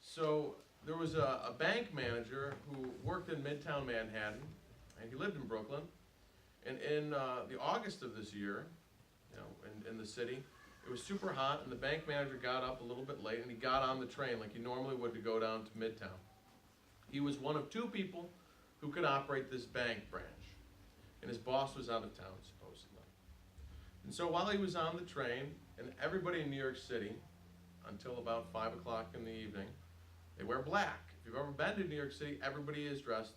So there was a bank manager who worked in Midtown Manhattan, and he lived in Brooklyn. And in the August of this year, in the city, it was super hot, and the bank manager got up a little bit late, and he got on the train like he normally would to go down to Midtown. He was one of two people who could operate this bank branch, and his boss was out of town, supposedly. And so while he was on the train, and everybody in New York City, until about 5 o'clock in the evening, they wear black. If you've ever been to New York City, everybody is dressed,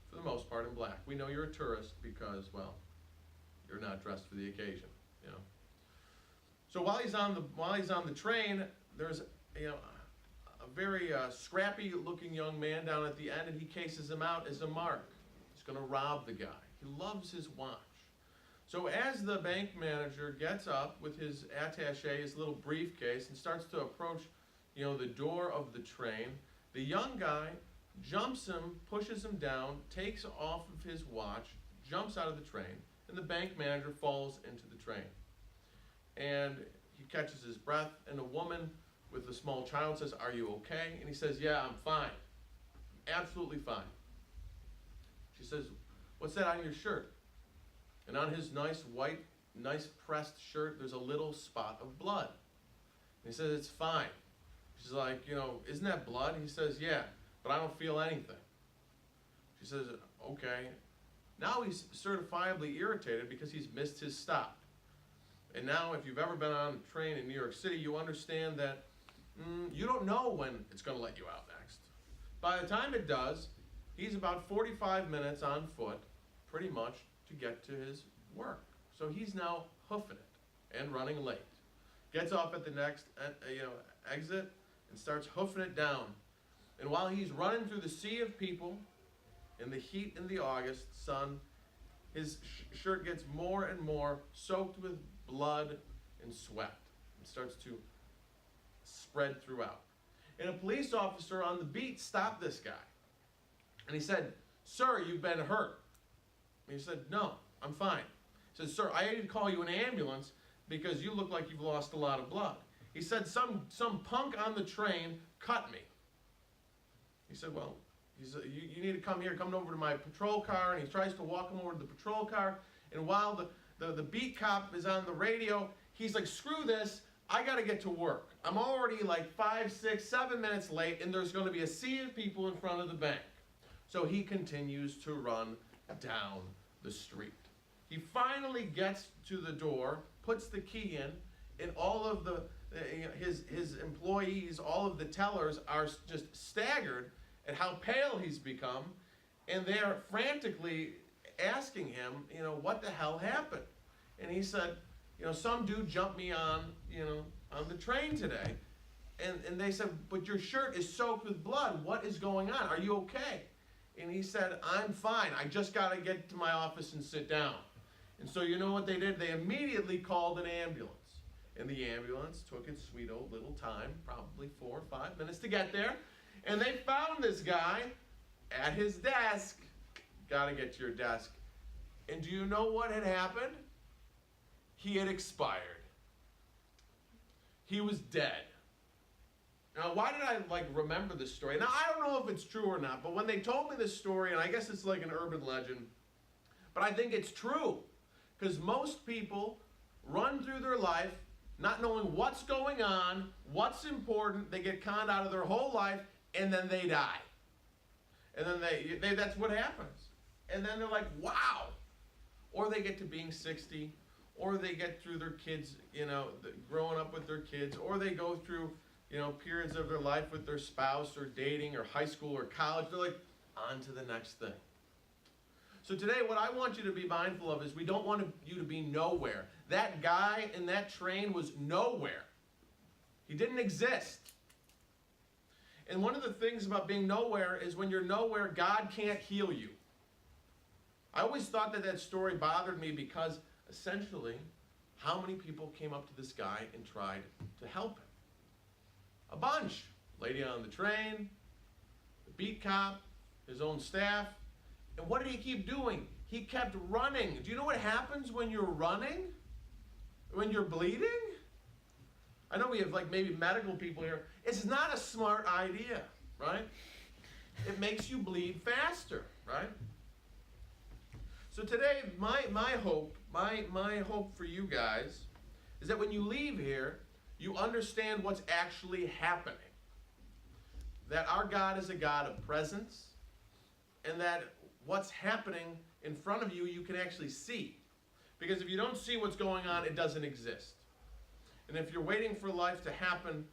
for the most part, in black. We know you're a tourist because, well, you're not dressed for the occasion, So while he's on the train, there's a very scrappy-looking young man down at the end, and he cases him out as a mark. He's going to rob the guy. He loves his watch. So as the bank manager gets up with his attaché, his little briefcase, and starts to approach, the door of the train, the young guy jumps him, pushes him down, takes off of his watch, jumps out of the train, and the bank manager falls into the train. And he catches his breath, and a woman with a small child says, "Are you okay?" And he says, "Yeah, I'm fine. Absolutely fine." She says, "What's that on your shirt?" And on his nice white, nice pressed shirt, there's a little spot of blood. And he says, "It's fine." She's like, "Isn't that blood?" He says, "Yeah, but I don't feel anything." She says, "Okay." Now he's certifiably irritated because he's missed his stop. And now if you've ever been on a train in New York City, you understand that you don't know when it's going to let you out next. By the time it does, he's about 45 minutes on foot, pretty much, to get to his work. So he's now hoofing it and running late. Gets off at the next exit and starts hoofing it down. And while he's running through the sea of people in the heat in the August sun, his shirt gets more and more soaked with blood and sweat and starts to spread throughout. And a police officer on the beat stopped this guy. And he said, "Sir, you've been hurt." And he said, "No, I'm fine." He said, "Sir, I need to call you an ambulance because you look like you've lost a lot of blood." He said, some punk on the train cut me." He said, "Well," he said, you need to come here, come over to my patrol car." And he tries to walk him over to the patrol car. And while the beat cop is on the radio, he's like, "Screw this, I got to get to work. I'm already like 5, 6, 7 minutes late, and there's going to be a sea of people in front of the bank." So he continues to run down the street. He finally gets to the door, puts the key in, and all of his employees, all of the tellers are just staggered at how pale he's become, and they're frantically asking him, what the hell happened? And he said, "Some dude jumped me on the train today." And they said, "But your shirt is soaked with blood. What is going on? Are you okay?" And he said, "I'm fine. I just got to get to my office and sit down." And so you know what they did? They immediately called an ambulance. And the ambulance took its sweet old little time, probably 4 or 5 minutes to get there. And they found this guy at his desk. Got to get to your desk. And do you know what had happened? He had expired. He was dead. Now, why did I remember this story? Now, I don't know if it's true or not, but when they told me this story, and I guess it's like an urban legend, but I think it's true. Because most people run through their life not knowing what's going on, what's important. They get conned out of their whole life, and then they die. And then that's what happens. And then they're like, wow. Or they get to being 60, or they get through their kids, growing up with their kids, or they go through, periods of their life with their spouse, or dating, or high school, or college. They're like, on to the next thing. So today, what I want you to be mindful of is we don't want you to be nowhere. That guy in that train was nowhere. He didn't exist. And one of the things about being nowhere is when you're nowhere, God can't heal you. I always thought that story bothered me because, essentially, how many people came up to this guy and tried to help him? A bunch. Lady on the train, the beat cop, his own staff. And what did he keep doing? He kept running. Do you know what happens when you're running? When you're bleeding? I know we have maybe medical people here. It's not a smart idea, right? It makes you bleed faster, right? So today, my hope for you guys is that when you leave here, you understand what's actually happening. That our God is a God of presence, and that what's happening in front of you, you can actually see. Because if you don't see what's going on, it doesn't exist. And if you're waiting for life to happen,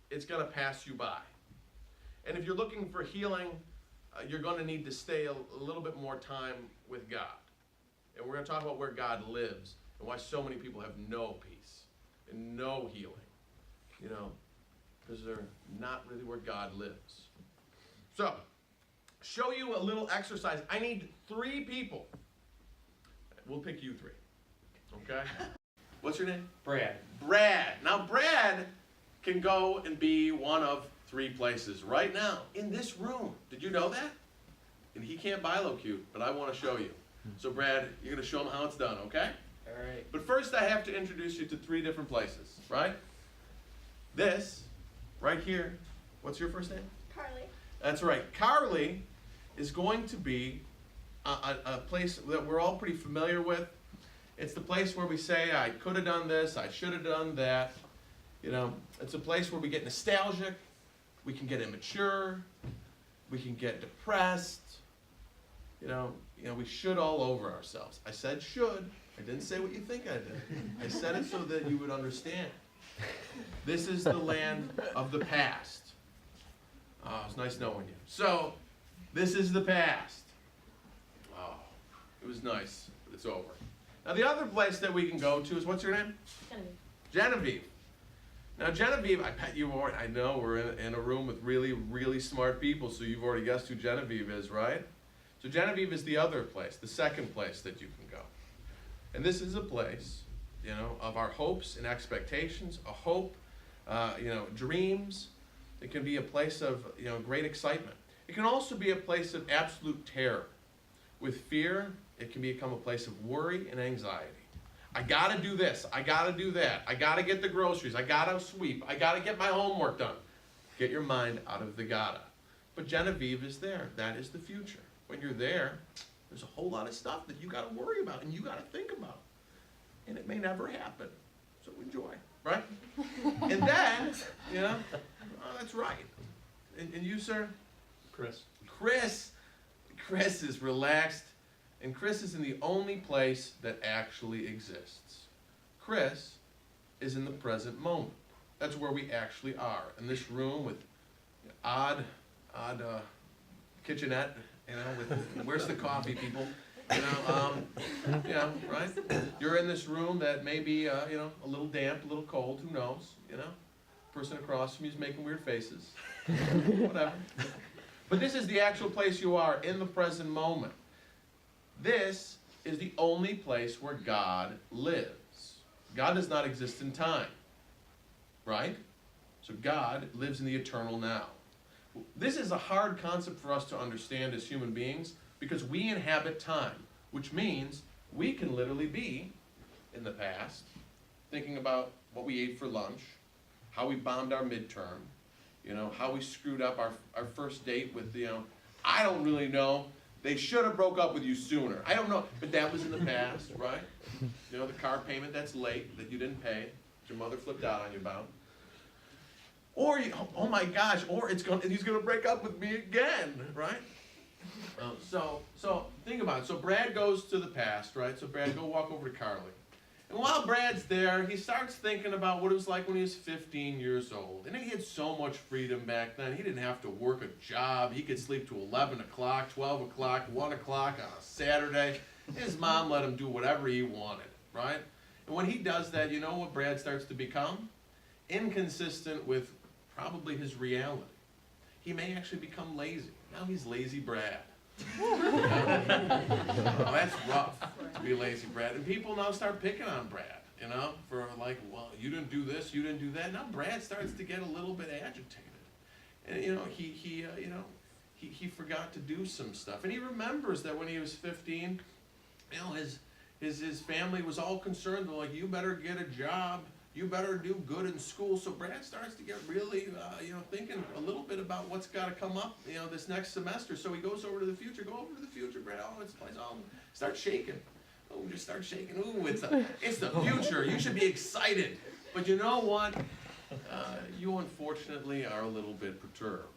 it's going to pass you by. And if you're looking for healing, you're going to need to stay a little bit more time with God. And we're going to talk about where God lives and why so many people have no peace and no healing. You know, because they're not really where God lives. So, show you a little exercise. I need 3 people. We'll pick you 3. Okay? What's your name? Brad. Brad. Now, Brad can go and be one of 3 places right now in this room. Did you know that? And he can't bilocute, but I want to show you. So, Brad, you're going to show him how it's done, okay? All right. But first, I have to introduce you to 3 different places, right? This, right here, what's your first name? Carly. That's right. Carly is going to be a place that we're all pretty familiar with. It's the place where we say, I could have done this, I should have done that. You know, it's a place where we get nostalgic, we can get immature, we can get depressed. You know, we should all over ourselves. I said should. I didn't say what you think I did. I said it so that you would understand. This is the land of the past. Oh, it's nice knowing you. So, this is the past. Oh, it was nice, but it's over. Now, the other place that we can go to is, what's your name? Genevieve. Genevieve. Now, Genevieve, I bet you already, I know we're in a room with really, really smart people, so you've already guessed who Genevieve is, right? So, Genevieve is the other place, the second place that you can go. And this is a place, of our hopes and expectations, a hope, dreams. It can be a place of, great excitement. It can also be a place of absolute terror. With fear, it can become a place of worry and anxiety. I gotta do this, I gotta do that, I gotta get the groceries, I gotta sweep, I gotta get my homework done. Get your mind out of the gotta. But Genevieve is there. That is the future. When you're there, there's a whole lot of stuff that you gotta worry about and you gotta think about. And it may never happen. So enjoy, right? And then, oh, that's right. And you, sir? Chris. Chris is relaxed, and Chris is in the only place that actually exists. Chris is in the present moment. That's where we actually are, in this room with odd kitchenette, with where's the coffee, people? Right? You're in this room that may be, a little damp, a little cold, who knows, Person across from you is making weird faces, whatever. But this is the actual place you are, in the present moment. This is the only place where God lives. God does not exist in time, right? So God lives in the eternal now. This is a hard concept for us to understand as human beings because we inhabit time, which means we can literally be in the past, thinking about what we ate for lunch, how we bombed our midterm, how we screwed up our first date with, I don't really know. They should have broke up with you sooner. I don't know, but that was in the past, right? The car payment that's late that you didn't pay, that your mother flipped out on you about. Or, oh my gosh, or he's going to break up with me again, right? So think about it. So Brad goes to the past, right? So Brad, go walk over to Carly. And while Brad's there, he starts thinking about what it was like when he was 15 years old. And he had so much freedom back then. He didn't have to work a job. He could sleep to 11 o'clock, 12 o'clock, 1 o'clock on a Saturday. His mom let him do whatever he wanted, right? And when he does that, you know what Brad starts to become? Inconsistent with probably his reality. He may actually become lazy. Now he's lazy Brad. Oh, that's rough to be lazy Brad. And people now start picking on Brad, for like, well, you didn't do this, you didn't do that. Now Brad starts to get a little bit agitated. And, he forgot to do some stuff. And he remembers that when he was 15, his family was all concerned. They're like, you better get a job. you better do good in school. So Brad starts to get really, thinking a little bit about what's got to come up, this next semester. So he goes over to the future. Go over to the future, Brad. Oh, it's all. Start shaking. Oh, just start shaking. Ooh, it's the future. You should be excited. But you know what? You unfortunately are a little bit perturbed.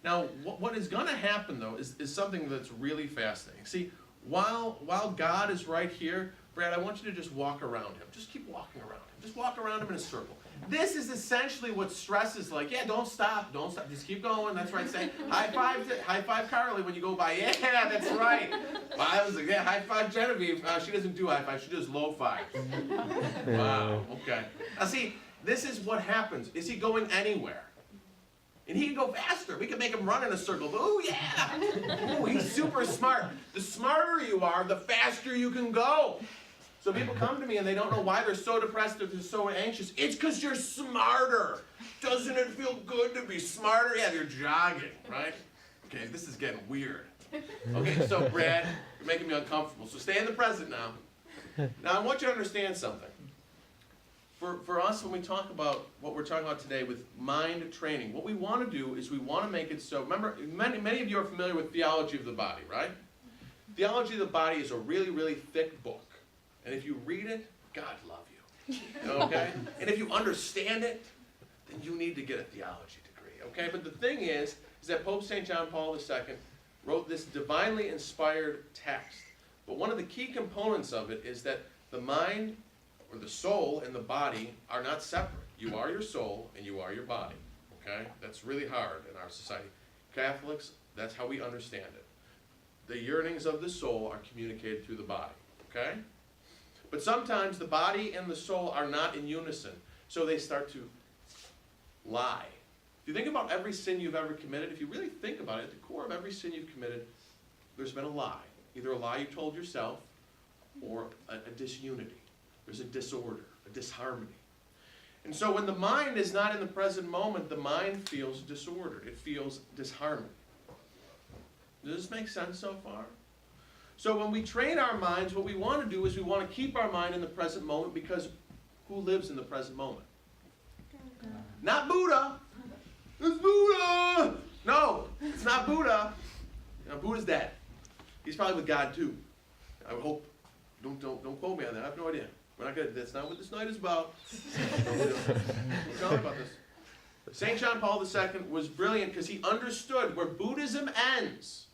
Now, what is going to happen though is something that's really fascinating. See, while God is right here, Brad, I want you to just walk around him. Just keep walking around him. Just walk around him in a circle. This is essentially what stress is like. Yeah, don't stop. Don't stop. Just keep going. That's right. Say high five Carly when you go by. Yeah, that's right. Well, I was like, yeah, high five Genevieve. She doesn't do high five. She does low fives. Wow. Okay. Now see, this is what happens. Is he going anywhere? And he can go faster. We can make him run in a circle. Oh yeah. Oh, he's super smart. The smarter you are, the faster you can go. So people come to me and they don't know why they're so depressed or they're so anxious. It's because you're smarter. Doesn't it feel good to be smarter? Yeah, you're jogging, right? Okay, this is getting weird. Okay, so Brad, you're making me uncomfortable. So stay in the present now. Now I want you to understand something. For us, when we talk about what we're talking about today with mind training, what we want to do is we want to make it so, remember, many of you are familiar with theology of the body, right? Theology of the body is a really, really thick book. And if you read it, God love you. Okay? And if you understand it, then you need to get a theology degree. Okay? But the thing is that Pope St. John Paul II wrote this divinely inspired text. But one of the key components of it is that the mind, or the soul, and the body are not separate. You are your soul, and you are your body. Okay? That's really hard in our society. Catholics, that's how we understand it. The yearnings of the soul are communicated through the body. Okay? But sometimes the body and the soul are not in unison, so they start to lie. If you think about every sin you've ever committed, if you really think about it, at the core of every sin you've committed, there's been a lie. Either a lie you told yourself, or a disunity. There's a disorder, a disharmony. And so when the mind is not in the present moment, the mind feels disordered. It feels disharmony. Does this make sense so far? So when we train our minds, what we want to do is we want to keep our mind in the present moment, because who lives in the present moment? God. Not Buddha. It's Buddha. No, it's not Buddha. Buddha's dead. He's probably with God too. I hope. Don't quote me on that. I have no idea. We're not gonna. That's not what this night is about. We're talking about this. St. John Paul II was brilliant because he understood where Buddhism ends,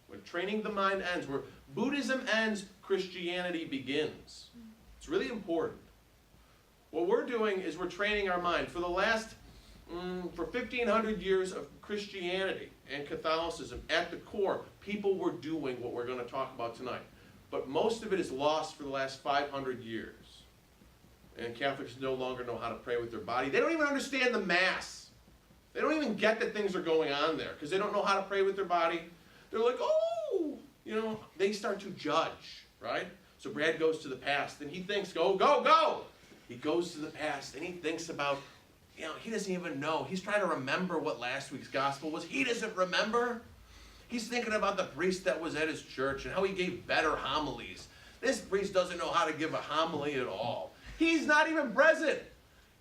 where training the mind ends, where Buddhism ends, Christianity begins. It's really important. What we're doing is we're training our mind. For the last, for 1,500 years of Christianity and Catholicism, at the core, people were doing what we're going to talk about tonight. But most of it is lost for the last 500 years. And Catholics no longer know how to pray with their body. They don't even understand the Mass. They don't even get that things are going on there because they don't know how to pray with their body. They're like, oh, they start to judge, right? So Brad goes to the past and he thinks, go, go, go. He goes to the past and he thinks about, he doesn't even know. He's trying to remember what last week's gospel was. He doesn't remember. He's thinking about the priest that was at his church and how he gave better homilies. This priest doesn't know how to give a homily at all. He's not even present.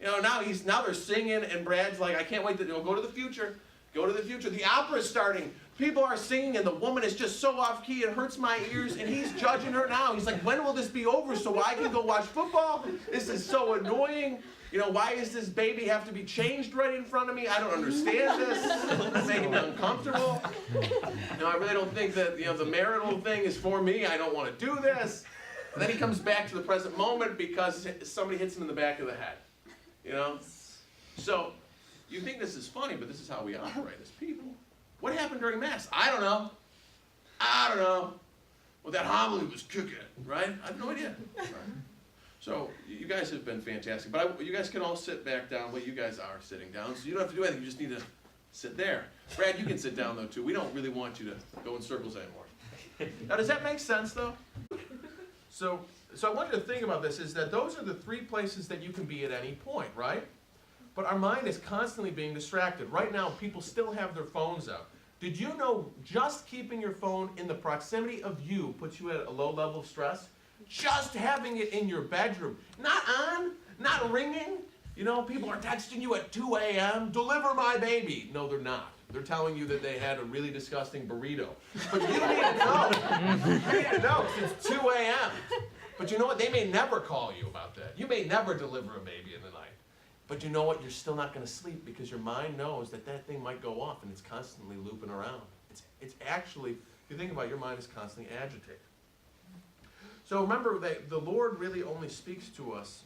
Now they're singing and Brad's like, I can't wait to go to the future. Go to the future. The opera's starting. People are singing and the woman is just so off key, it hurts my ears, and he's judging her now. He's like, when will this be over so I can go watch football? This is so annoying. Why does this baby have to be changed right in front of me? I don't understand this. It's making me uncomfortable. I really don't think that the marital thing is for me. I don't want to do this. And then he comes back to the present moment because somebody hits him in the back of the head. So you think this is funny, but this is how we operate as people. What happened during Mass? I don't know. Well, that homily was kicking, right? I have no idea. Right? So you guys have been fantastic. But you guys can all sit back down. Well, you guys are sitting down, so you don't have to do anything. You just need to sit there. Brad, you can sit down, though, too. We don't really want you to go in circles anymore. Now, does that make sense, though? So I want you to think about this, is that those are the three places that you can be at any point, right? But our mind is constantly being distracted. Right now, people still have their phones out. Did you know just keeping your phone in the proximity of you puts you at a low level of stress? Just having it in your bedroom, not on, Not ringing. You know, people are texting you at 2 a.m., deliver my baby. No, they're not. They're telling you that they had a really disgusting burrito. But you need to know. You need to know, it's 2 a.m. But you know what? They may never call you about that. You may never deliver a baby in the night. But you know what? You're still not going to sleep because your mind knows that that thing might go off and it's constantly looping around. It's actually, if you think about it, your mind is constantly agitated. So remember that the Lord really only speaks to us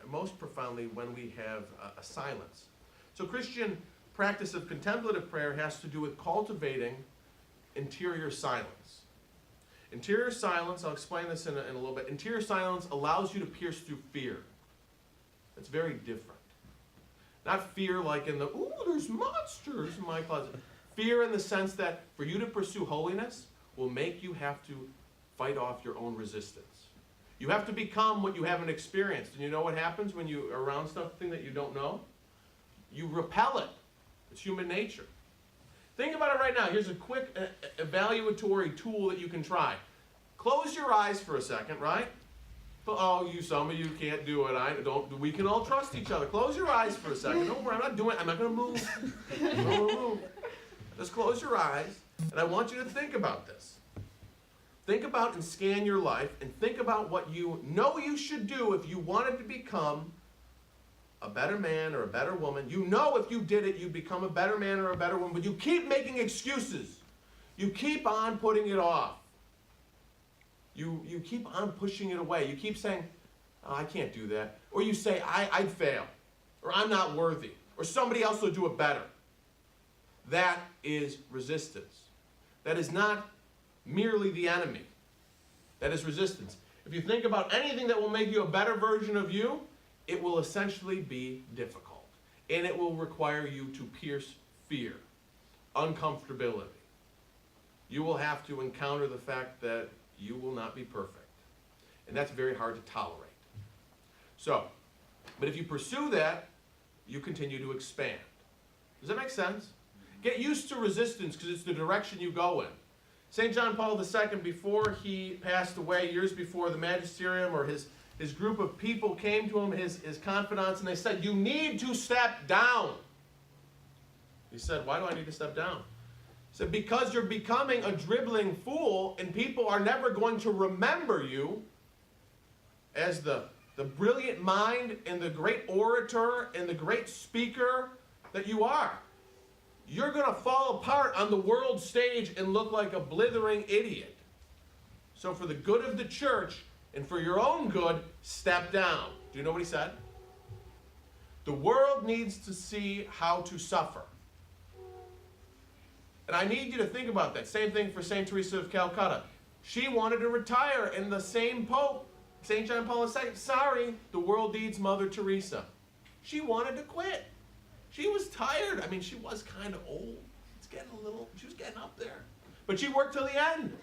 most profoundly when we have a silence. So Christian practice of contemplative prayer has to do with cultivating interior silence. Interior silence, I'll explain this in a little bit. Interior silence allows you to pierce through fear. It's very different. Not fear like in the, ooh, there's monsters in my closet. Fear in the sense that for you to pursue holiness will make you have to fight off your own resistance. You have to become what you haven't experienced. And you know what happens when you are around something that you don't know? You repel it. It's human nature. Think about it right now. Here's a quick evaluatory tool that you can try. Close your eyes for a second, right? Oh, some of you can't do it. We can all trust each other. Close your eyes for a second. Don't worry, I'm not doing it. I'm not going to move. I'm not going to move. Just close your eyes, and I want you to think about this. Think about and scan your life, and think about what you know you should do if you wanted to become a better man or a better woman. You know if you did it, you'd become a better man or a better woman, but you keep making excuses. You keep on putting it off. You keep on pushing it away. You keep saying, oh, I can't do that. Or you say, I'd fail. Or I'm not worthy. Or somebody else will do it better. That is resistance. That is not merely the enemy. That is resistance. If you think about anything that will make you a better version of you, it will essentially be difficult. And it will require you to pierce fear, uncomfortability. You will have to encounter the fact that you will not be perfect. And that's very hard to tolerate. So, but if you pursue that, you continue to expand. Does that make sense? Get used to resistance because it's the direction you go in. St. John Paul II, before he passed away, years before, the magisterium or his group of people came to him, his confidants, and they said, you need to step down. He said, why do I need to step down? He said, because you're becoming a dribbling fool, and people are never going to remember you as the brilliant mind and the great orator and the great speaker that you are. You're going to fall apart on the world stage and look like a blithering idiot. So for the good of the church and for your own good, step down. Do you know what he said? The world needs to see how to suffer. And I need you to think about that. Same thing for St. Teresa of Calcutta. She wanted to retire, and the same Pope, St. John Paul II, sorry, the world needs Mother Teresa. She wanted to quit. She was tired. I mean, she was kind of old. She was getting up there. But she worked till the end.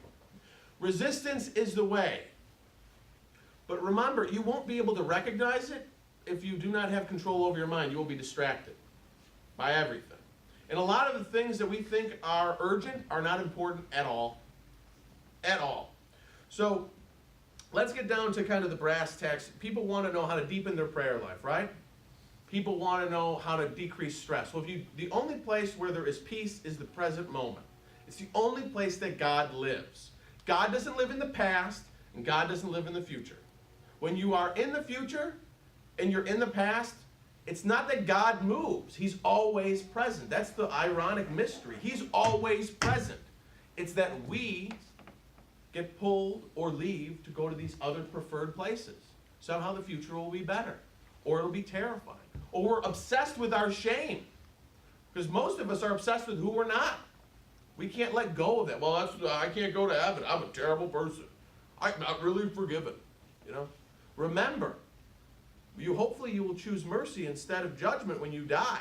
Resistance is the way. But remember, you won't be able to recognize it if you do not have control over your mind. You will be distracted by everything. And a lot of the things that we think are urgent are not important at all. At all. So let's get down to kind of the brass tacks. People want to know how to deepen their prayer life, right? People want to know how to decrease stress. Well, the only place where there is peace is the present moment. It's the only place that God lives. God doesn't live in the past, and God doesn't live in the future. When you are in the future and you're in the past, it's not that God moves. He's always present. That's the ironic mystery. He's always present. It's that we get pulled or leave to go to these other preferred places. Somehow the future will be better, or it'll be terrifying. Or we're obsessed with our shame. Because most of us are obsessed with who we're not. We can't let go of that. Well, I can't go to heaven. I'm a terrible person. I'm not really forgiven. You know? Remember, hopefully you will choose mercy instead of judgment when you die.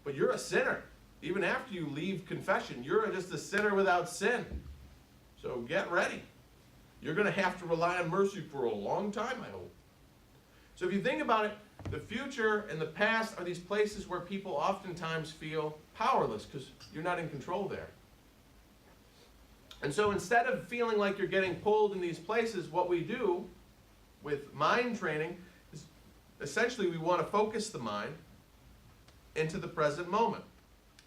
But you're a sinner. Even after you leave confession, you're just a sinner without sin. So get ready. You're going to have to rely on mercy for a long time, I hope. So if you think about it, the future and the past are these places where people oftentimes feel powerless because you're not in control there. And so instead of feeling like you're getting pulled in these places, what we do with mind training is Essentially, we want to focus the mind into the present moment.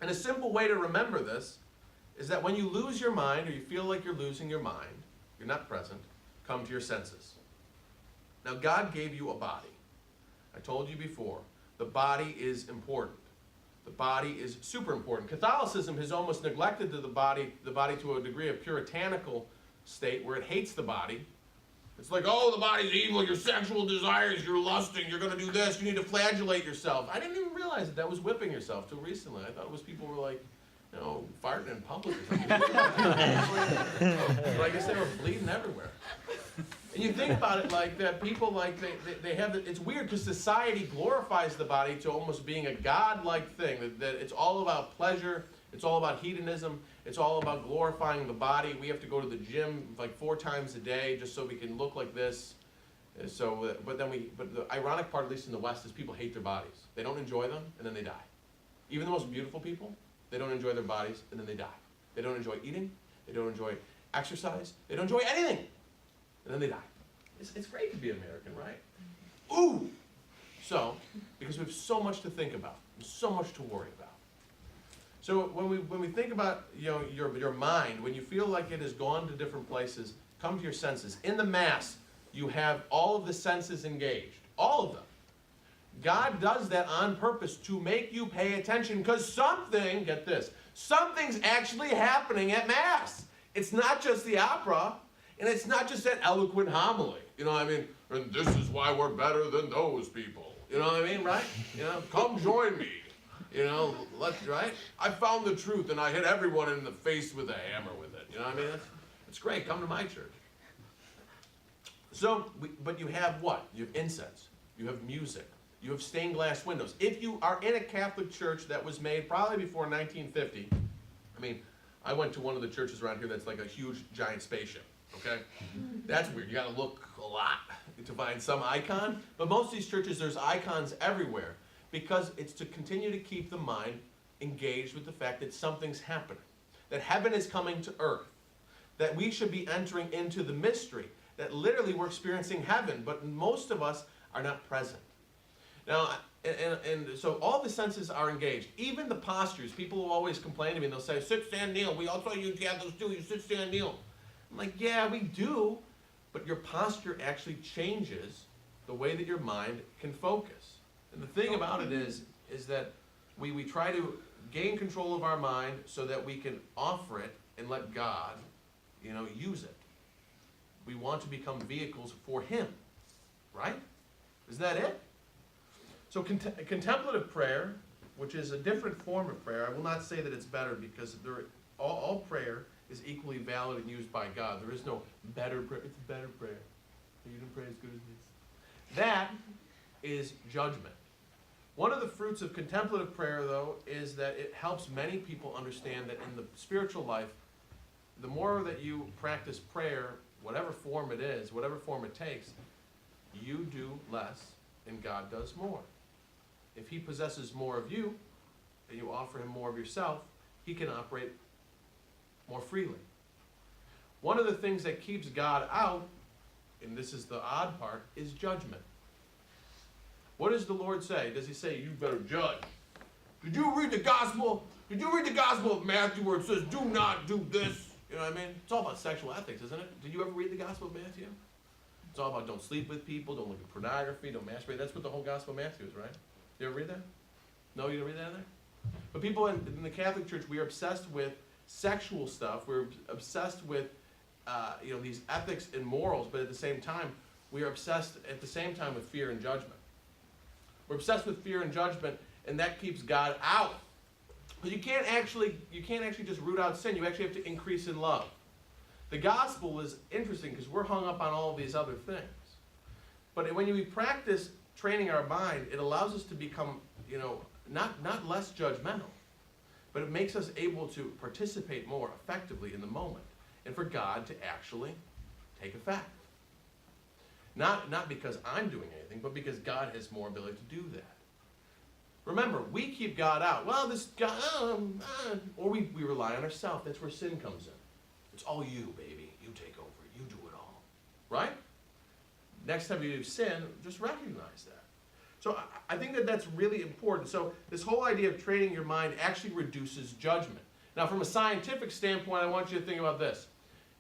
And a simple way to remember this is that when you lose your mind, or you feel like you're losing your mind, you're not present, come to your senses. Now, God gave you a body. I told you before, the body is important. The body is super important. Catholicism has almost neglected the body to a degree of puritanical state where it hates the body. It's like, oh, the body's evil, your sexual desires, you're lusting, you're going to do this, you need to flagellate yourself. I didn't even realize that was whipping yourself till recently. I thought it was people were like, you know, farting in public or something. But I guess they were bleeding everywhere. And you think about it like that, people like, they have, it's weird because society glorifies the body to almost being a God-like thing, that it's all about pleasure, it's all about hedonism, it's all about glorifying the body. We have to go to the gym like 4 times a day just so we can look like this. So, but the ironic part, at least in the West, is people hate their bodies. They don't enjoy them, and then they die. Even the most beautiful people, they don't enjoy their bodies, and then they die. They don't enjoy eating, they don't enjoy exercise, they don't enjoy anything, and then they die. It's great to be American, right? Ooh! So, because we have so much to think about, and so much to worry about. So when we think about, you know, your mind, when you feel like it has gone to different places, come to your senses. In the Mass, you have all of the senses engaged, all of them. God does that on purpose to make you pay attention because something, get this, something's actually happening at Mass. It's not just the opera, and it's not just that eloquent homily. You know what I mean? And this is why we're better than those people. You know what I mean, right? You know, come join me. You know, right? I found the truth and I hit everyone in the face with a hammer with it. You know what I mean? It's great. Come to my church. So, but you have what? You have incense. You have music. You have stained glass windows. If you are in a Catholic church that was made probably before 1950, I mean, I went to one of the churches around here that's like a huge, giant spaceship. Okay? That's weird. You got to look a lot to find some icon. But most of these churches, there's icons everywhere because it's to continue to keep the mind engaged with the fact that something's happening, that heaven is coming to earth, that we should be entering into the mystery, that literally we're experiencing heaven, but most of us are not present. Now, and so all the senses are engaged. Even the postures, people will always complain to me and they'll say, sit, stand, kneel. We all saw you Catholics do, you sit, stand, kneel. I'm like, yeah, we do, but your posture actually changes the way that your mind can focus. And the thing about it is that we try to gain control of our mind so that we can offer it and let God, you know, use it. We want to become vehicles for Him, right? Isn't that it? So contemplative prayer, which is a different form of prayer, I will not say that it's better because all prayer is equally valid and used by God. There is no better prayer. It's better prayer. You didn't pray as good as this. That is judgment. One of the fruits of contemplative prayer, though, is that it helps many people understand that in the spiritual life, the more that you practice prayer, whatever form it is, whatever form it takes, you do less and God does more. If He possesses more of you and you offer Him more of yourself, He can operate more freely. One of the things that keeps God out, and this is the odd part, is judgment. What does the Lord say? Does He say, you better judge? Did you read the gospel? Did you read the gospel of Matthew where it says, do not do this? You know what I mean? It's all about sexual ethics, isn't it? Did you ever read the gospel of Matthew? It's all about don't sleep with people, don't look at pornography, don't masturbate. That's what the whole gospel of Matthew is, right? You ever read that? No, you didn't read that either? But people in the Catholic Church, we are obsessed with sexual stuff. We're obsessed with you know, these ethics and morals, but at the same time, we are obsessed at the same time with fear and judgment. We're obsessed with fear and judgment, and that keeps God out. But you can't actually just root out sin. You actually have to increase in love. The gospel is interesting because we're hung up on all of these other things. But when we practice training our mind, it allows us to become, you know, not less judgmental, but it makes us able to participate more effectively in the moment and for God to actually take effect. Not because I'm doing anything, but because God has more ability to do that. Remember, we keep God out. Well, this God, or we rely on ourselves. That's where sin comes in. It's all you, baby. You take over. You do it all. Right? Next time you do sin, just recognize that. So I think that that's really important. So this whole idea of training your mind actually reduces judgment. Now, from a scientific standpoint, I want you to think about this.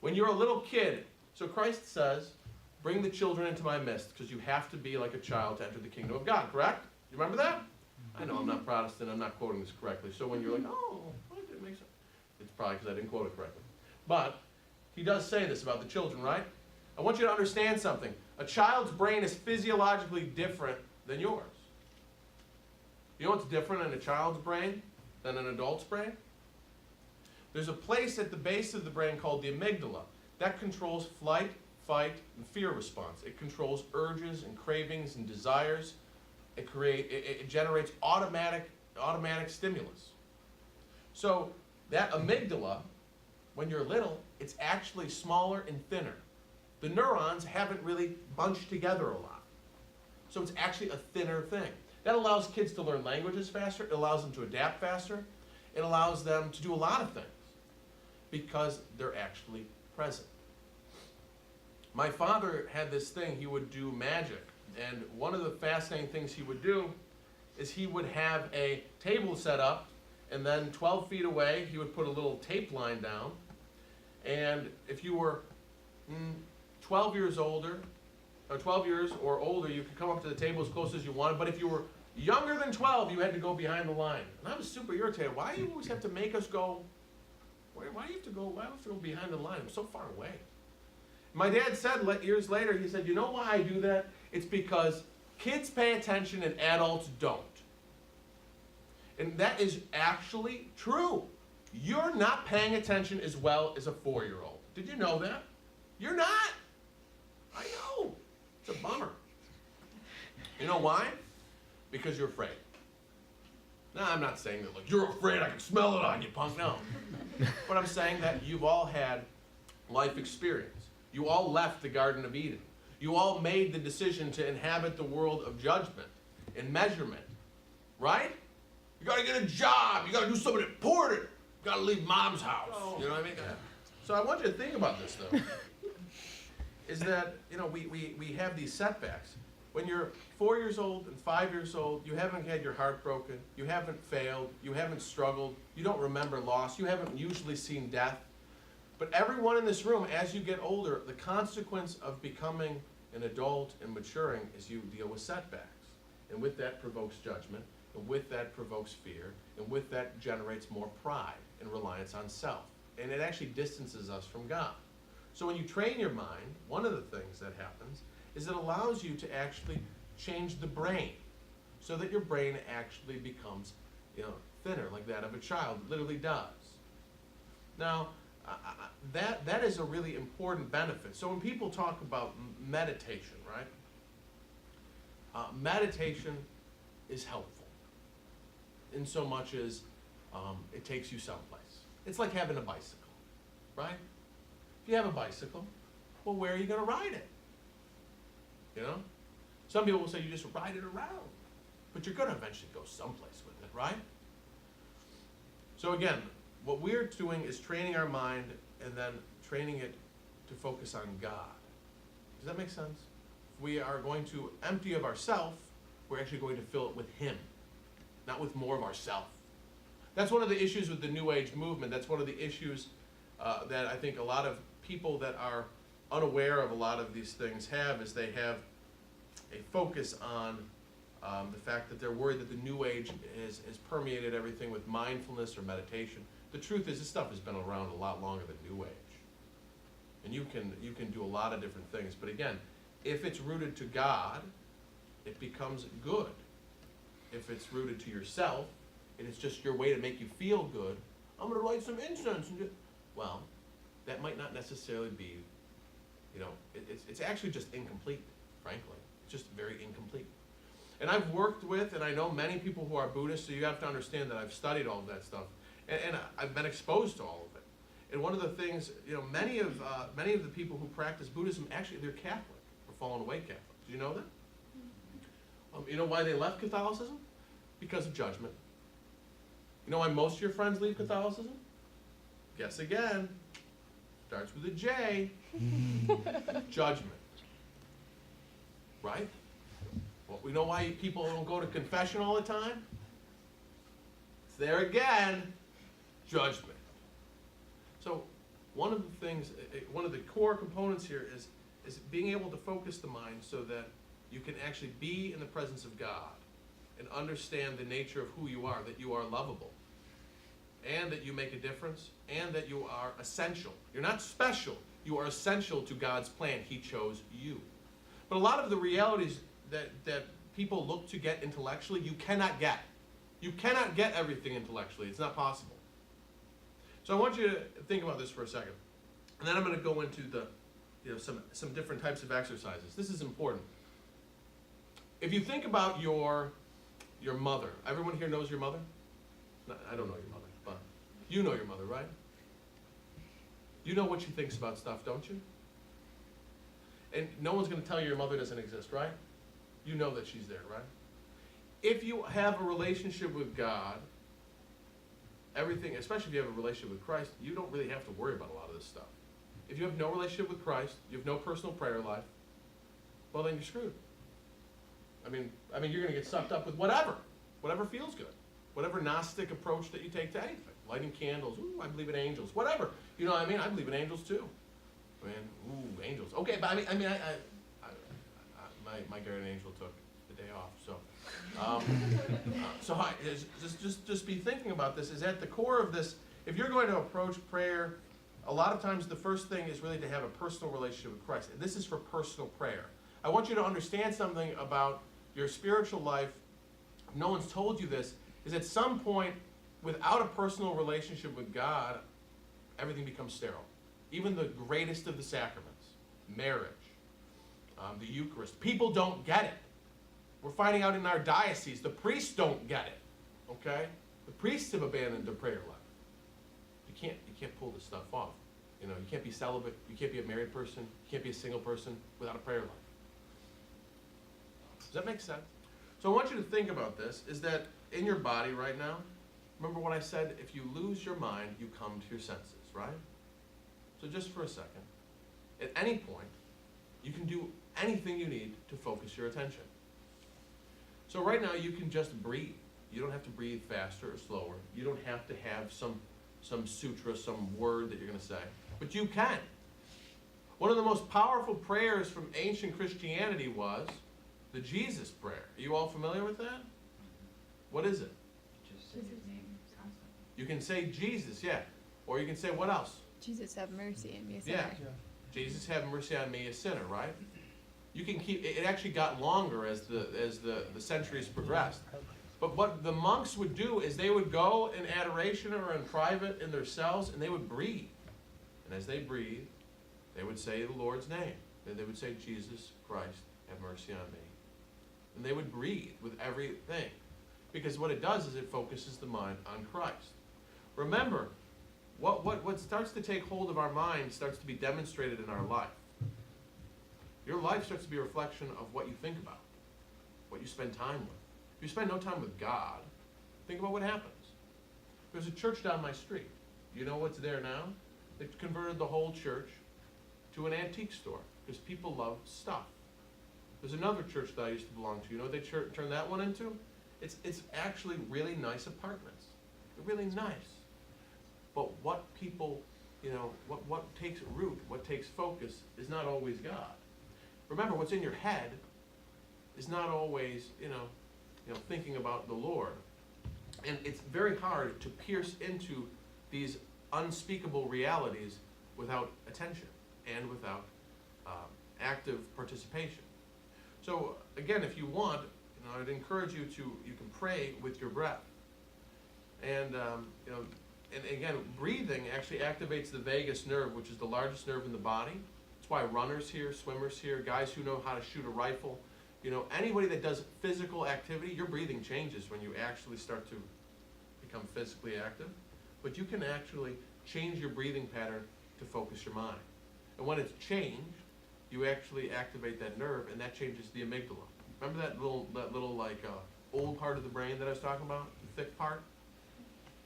When you're a little kid, so Christ says, bring the children into my midst, because you have to be like a child to enter the kingdom of God, correct? You remember that? I know I'm not Protestant, I'm not quoting this correctly. So when you're like, oh, what did it make sense? It's probably because I didn't quote it correctly. But he does say this about the children, right? I want you to understand something. A child's brain is physiologically different than yours. You know what's different in a child's brain than an adult's brain? There's a place at the base of the brain called the amygdala. That controls flight, fight, and fear response. It controls urges and cravings and desires. It generates automatic stimulus. So that amygdala, when you're little, it's actually smaller and thinner. The neurons haven't really bunched together a lot. So it's actually a thinner thing. That allows kids to learn languages faster. It allows them to adapt faster. It allows them to do a lot of things because they're actually present. My father had this thing, he would do magic. And one of the fascinating things he would do is he would have a table set up, and then 12 feet away, he would put a little tape line down. And if you were 12 years older, or 12 years or older, you could come up to the table as close as you wanted. But if you were younger than 12, you had to go behind the line. And I was super irritated. Why do you always have to make us go? Why do you have to go? Why do I have to go behind the line? I'm so far away. My dad said years later, he said, you know why I do that? It's because kids pay attention and adults don't. And that is actually true. You're not paying attention as well as a 4-year-old. Did you know that? You're not. I know. It's a bummer. You know why? Because you're afraid. No, I'm not saying that, like, you're afraid, I can smell it on you, punk. No. But I'm saying that you've all had life experience. You all left the Garden of Eden. You all made the decision to inhabit the world of judgment and measurement. Right? You got to get a job. You got to do something important. You got to leave mom's house. Oh. You know what I mean? So I want you to think about this, though. Is that, you know, we have these setbacks. When you're 4 years old and 5 years old, you haven't had your heart broken. You haven't failed. You haven't struggled. You don't remember loss. You haven't usually seen death. But everyone in this room, as you get older, the consequence of becoming an adult and maturing is you deal with setbacks. And with that provokes judgment, and with that provokes fear, and with that generates more pride and reliance on self. And it actually distances us from God. So when you train your mind, one of the things that happens is it allows you to actually change the brain so that your brain actually becomes, you know, thinner, like that of a child. It literally does. Now, that is a really important benefit. So when people talk about meditation, right? Meditation is helpful in so much as it takes you someplace. It's like having a bicycle, right? If you have a bicycle, well, where are you going to ride it? You know? Some people will say you just ride it around, but you're going to eventually go someplace with it, right? So again, what we're doing is training our mind and then training it to focus on God. Does that make sense? If we are going to empty of ourself, we're actually going to fill it with Him, not with more of ourself. That's one of the issues with the New Age movement. That's one of the issues that I think a lot of people that are unaware of a lot of these things have, is they have a focus on the fact that they're worried that the New Age has permeated everything with mindfulness or meditation. The truth is, this stuff has been around a lot longer than New Age. And you can do a lot of different things. But again, if it's rooted to God, it becomes good. If it's rooted to yourself, and it's just your way to make you feel good, I'm going to light some incense. And well, that might not necessarily be, you know, it's actually just incomplete, frankly. It's just very incomplete. And I've worked with, and I know many people who are Buddhists, so you have to understand that I've studied all of that stuff. And I've been exposed to all of it. And one of the things, you know, many of the people who practice Buddhism, actually, they're Catholic, or fallen away Catholic. Did you know that? You know why they left Catholicism? Because of judgment. You know why most of your friends leave Catholicism? Guess again. Starts with a J. Judgment. Right? Well, we know why people don't go to confession all the time? It's there again, judgment. So one of the things, one of the core components here is being able to focus the mind so that you can actually be in the presence of God and understand the nature of who you are, that you are lovable, and that you make a difference, and that you are essential. You're not special. You are essential to God's plan. He chose you. But a lot of the realities that people look to get intellectually, you cannot get. You cannot get everything intellectually. It's not possible. So I want you to think about this for a second. And then I'm going to go into the, some different types of exercises. This is important. If you think about your mother, everyone here knows your mother? No, I don't know your mother, but you know your mother, right? You know what she thinks about stuff, don't you? And no one's going to tell you your mother doesn't exist, right? You know that she's there, right? If you have a relationship with God, everything, especially if you have a relationship with Christ, you don't really have to worry about a lot of this stuff. If you have no relationship with Christ, you have no personal prayer life, well, then you're screwed. I mean, you're going to get sucked up with whatever feels good, whatever Gnostic approach that you take to anything. Lighting candles, ooh, I believe in angels, whatever. You know what I mean? I believe in angels too. Ooh, angels. Okay, but my guardian angel took the day off, so. Just be thinking about this. Is at the core of this, if you're going to approach prayer, a lot of times the first thing is really to have a personal relationship with Christ. And this is for personal prayer. I want you to understand something about your spiritual life. If no one's told you this, is at some point, without a personal relationship with God, everything becomes sterile. Even the greatest of the sacraments, marriage, the Eucharist, people don't get it. We're finding out in our diocese, the priests don't get it, okay? The priests have abandoned their prayer life. You can't pull this stuff off. You can't be celibate, you can't be a married person, you can't be a single person without a prayer life. Does that make sense? So I want you to think about this, is that in your body right now, remember what I said, if you lose your mind, you come to your senses, right? So just for a second, at any point, you can do anything you need to focus your attention. So right now you can just breathe. You don't have to breathe faster or slower. You don't have to have some sutra, some word that you're going to say, but you can. One of the most powerful prayers from ancient Christianity was the Jesus prayer. Are you all familiar with that? What is it? Just say his name constantly. You can say Jesus, yeah. Or you can say what else? Jesus, have mercy on me, a sinner. Yeah. Jesus, have mercy on me, a sinner, right? You can keep, it actually got longer as the centuries progressed. But what the monks would do is they would go in adoration or in private in their cells and they would breathe. And as they breathed, they would say the Lord's name. Then they would say, Jesus Christ, have mercy on me. And they would breathe with everything. Because what it does is it focuses the mind on Christ. Remember, what starts to take hold of our mind starts to be demonstrated in our life. Your life starts to be a reflection of what you think about, what you spend time with. If you spend no time with God, think about what happens. There's a church down my street. You know what's there now? They've converted the whole church to an antique store because people love stuff. There's another church that I used to belong to. You know what they turned that one into? It's actually really nice apartments. They're really nice. But what people, what takes root, what takes focus is not always God. Remember, what's in your head is not always, thinking about the Lord. And it's very hard to pierce into these unspeakable realities without attention and without active participation. So again, if you want, I'd encourage you can pray with your breath. And and again, breathing actually activates the vagus nerve, which is the largest nerve in the body. That's why runners here, swimmers here, guys who know how to shoot a rifle, anybody that does physical activity, your breathing changes when you actually start to become physically active. But you can actually change your breathing pattern to focus your mind. And when it's changed, you actually activate that nerve, and that changes the amygdala. Remember that little old part of the brain that I was talking about, the thick part?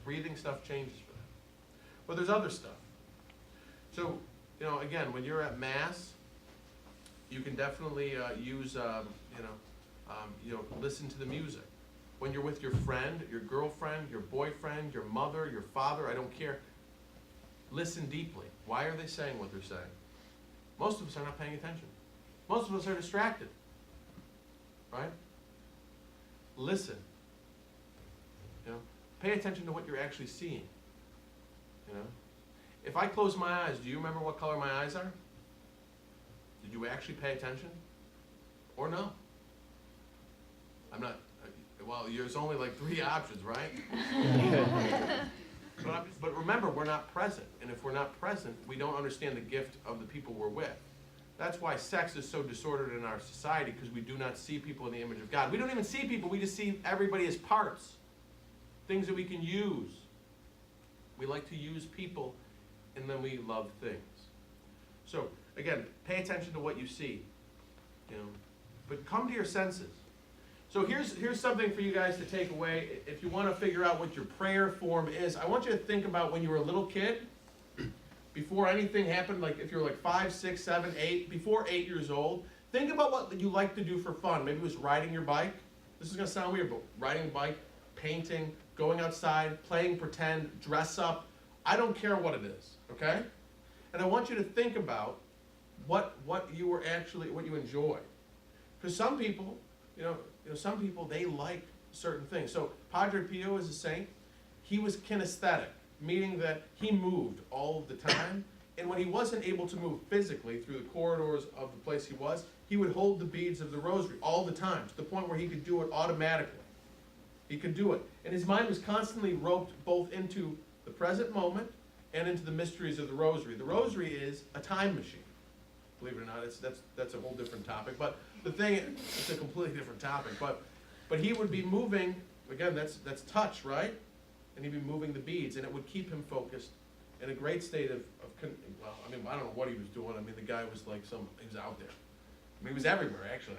Breathing stuff changes for that. But there's other stuff. So, again, when you're at Mass, you can definitely use, Listen to the music. When you're with your friend, your girlfriend, your boyfriend, your mother, your father, I don't care. Listen deeply. Why are they saying what they're saying? Most of us are not paying attention. Most of us are distracted. Right? Listen. Pay attention to what you're actually seeing. If I close my eyes, do you remember what color my eyes are? Did you actually pay attention? Or no? I'm not, there's only like 3 options, right? But remember, we're not present. And if we're not present, we don't understand the gift of the people we're with. That's why sex is so disordered in our society, because we do not see people in the image of God. We don't even see people, we just see everybody as parts. Things that we can use. We like to use people, and then we love things. So, again, pay attention to what you see. But come to your senses. So here's something for you guys to take away. If you want to figure out what your prayer form is, I want you to think about when you were a little kid, before anything happened, like if you're like 5, 6, 7, 8, before 8 years old, think about what you like to do for fun. Maybe it was riding your bike. This is going to sound weird, but riding a bike, painting, going outside, playing pretend, dress up. I don't care what it is, okay? And I want you to think about what you enjoy. Because some people, some people, they like certain things. So Padre Pio is a saint. He was kinesthetic, meaning that he moved all the time. And when he wasn't able to move physically through the corridors of the place he would hold the beads of the rosary all the time, to the point where he could do it automatically. He could do it. And his mind was constantly roped both into the present moment and into the mysteries of the rosary. The rosary is a time machine. Believe it or not, that's a whole different topic. But the thing, it's a completely different topic. But he would be moving, again, that's touch, right? And he'd be moving the beads, and it would keep him focused in a great state of I don't know what he was doing. The guy was like he was out there. He was everywhere, actually.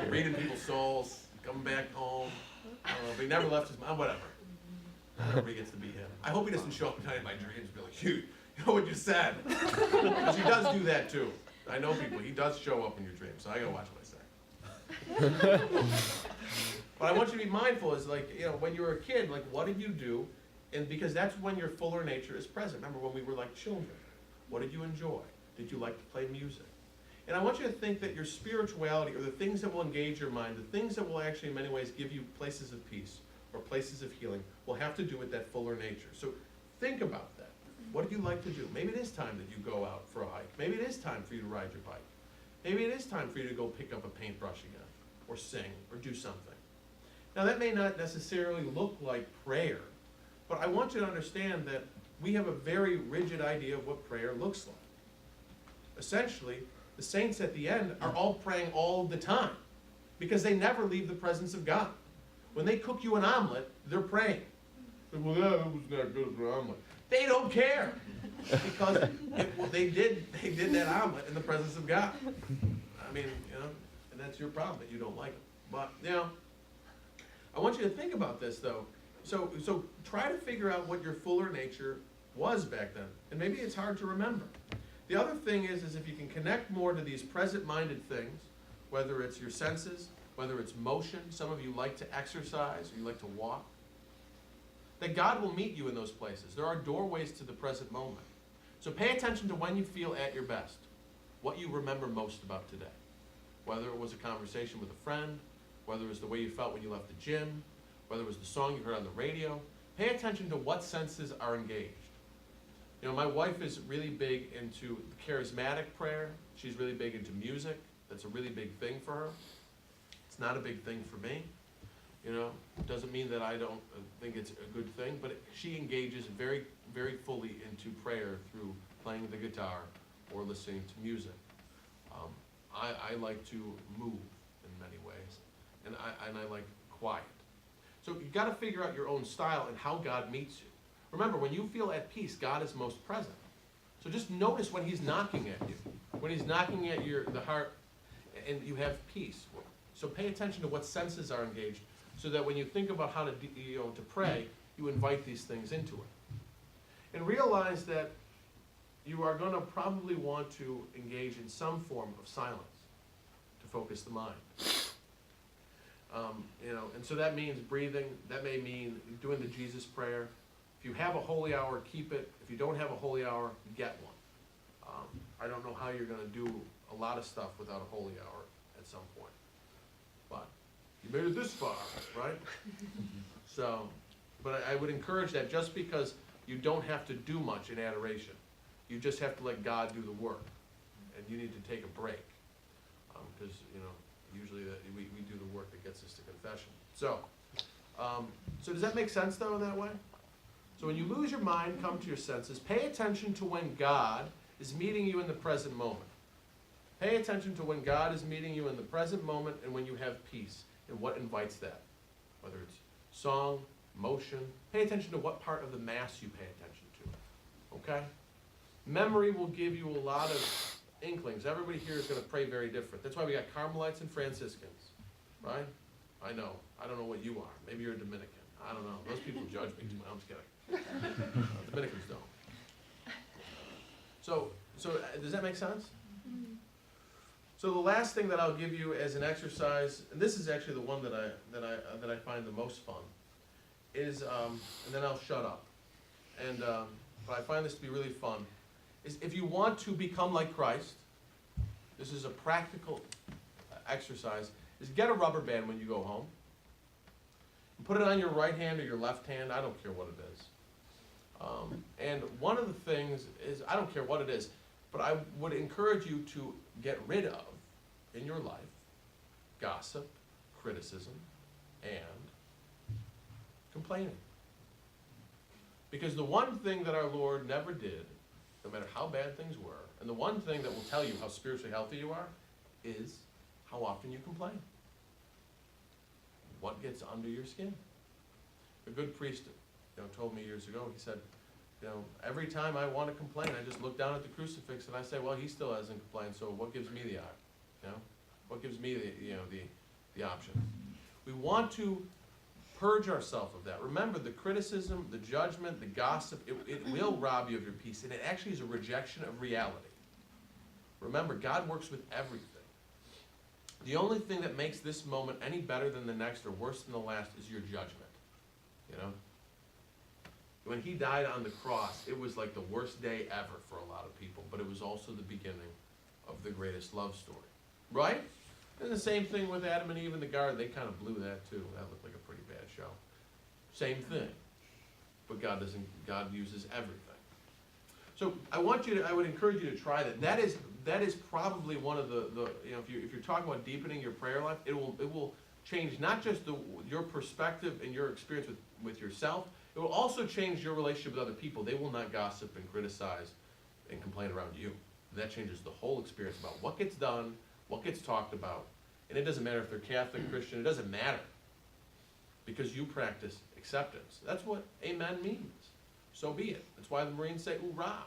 Reading people's souls, coming back home. I don't know, but he never left his mind, whatever. Whatever he gets to be him. I hope he doesn't show up at night in my dreams and be like, you know what you said. Because he does do that too. I know people, he does show up in your dreams, so I gotta watch what I say. But I want you to be mindful, is when you were a kid, what did you do? And because that's when your fuller nature is present. Remember when we were like children. What did you enjoy? Did you like to play music? And I want you to think that your spirituality, or the things that will engage your mind, the things that will actually in many ways give you places of peace or places of healing, will have to do with that fuller nature. So think about that. What do you like to do? Maybe it is time that you go out for a hike. Maybe it is time for you to ride your bike. Maybe it is time for you to go pick up a paintbrush again, or sing, or do something. Now that may not necessarily look like prayer, but I want you to understand that we have a very rigid idea of what prayer looks like. Essentially, the saints at the end are all praying all the time, because they never leave the presence of God. When they cook you an omelet, they're praying. Well, that was not good for an omelet. They don't care, because they did that omelet in the presence of God. And that's your problem, that you don't like it. But, I want you to think about this, though. So try to figure out what your fuller nature was back then. And maybe it's hard to remember. The other thing is if you can connect more to these present-minded things, whether it's your senses, whether it's motion, some of you like to exercise, or you like to walk, that God will meet you in those places. There are doorways to the present moment. So pay attention to when you feel at your best, what you remember most about today. Whether it was a conversation with a friend, whether it was the way you felt when you left the gym, whether it was the song you heard on the radio. Pay attention to what senses are engaged. My wife is really big into charismatic prayer. She's really big into music. That's a really big thing for her. It's not a big thing for me. It doesn't mean that I don't think it's a good thing, but she engages very, very fully into prayer through playing the guitar or listening to music. I like to move in many ways, and I like quiet. So you've got to figure out your own style and how God meets you. Remember, when you feel at peace, God is most present. So just notice when he's knocking at you, when he's knocking at the heart, and you have peace. So pay attention to what senses are engaged, so that when you think about how to pray, you invite these things into it. And realize that you are going to probably want to engage in some form of silence to focus the mind. And so that means breathing. That may mean doing the Jesus prayer. If you have a holy hour, keep it. If you don't have a holy hour, get one. I don't know how you're going to do a lot of stuff without a holy hour at some point. But you made it this far, right? So, but I would encourage that just because you don't have to do much in adoration. You just have to let God do the work. And you need to take a break. Because, usually we do the work that gets us to confession. So does that make sense, though, that way? So when you lose your mind, come to your senses. Pay attention to when God is meeting you in the present moment. Pay attention to when God is meeting you in the present moment and when you have peace and what invites that. Whether it's song, motion. Pay attention to what part of the Mass you pay attention to. Okay? Memory will give you a lot of inklings. Everybody here is going to pray very different. That's why we got Carmelites and Franciscans, right? I know. I don't know what you are. Maybe you're a Dominican. I don't know. Those people judge me too much. I'm just kidding. Dominicans don't. So does that make sense? Mm-hmm. So the last thing that I'll give you as an exercise, and this is actually the one that I find the most fun, is and then I'll shut up. And but I find this to be really fun. Is if you want to become like Christ, this is a practical exercise, is get a rubber band when you go home. And put it on your right hand or your left hand, I don't care what it is. And one of the things is, I don't care what it is, but I would encourage you to get rid of, in your life, gossip, criticism, and complaining. Because the one thing that our Lord never did, no matter how bad things were, and the one thing that will tell you how spiritually healthy you are, is how often you complain. What gets under your skin? A good priest, told me years ago, he said, every time I want to complain, I just look down at the crucifix and I say, well, he still hasn't complained, so what gives me the option? What gives me the option? We want to purge ourselves of that. Remember, the criticism, the judgment, the gossip, it will rob you of your peace, and it actually is a rejection of reality. Remember, God works with everything. The only thing that makes this moment any better than the next or worse than the last is your judgment. When he died on the cross, it was like the worst day ever for a lot of people, but it was also the beginning of the greatest love story. Right? And the same thing with Adam and Eve in the garden. They kind of blew that too. That looked like a pretty bad show. Same thing. But God uses everything. So I would encourage you to try that. That is probably one of the if you're talking about deepening your prayer life, it will change not just your perspective and your experience with yourself. It will also change your relationship with other people. They will not gossip and criticize and complain around you. And that changes the whole experience about what gets done, what gets talked about. And it doesn't matter if they're Catholic, Christian, it doesn't matter. Because you practice acceptance. That's what amen means. So be it. That's why the Marines say, hoorah.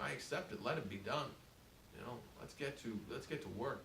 I accept it, let it be done. Let's get to work.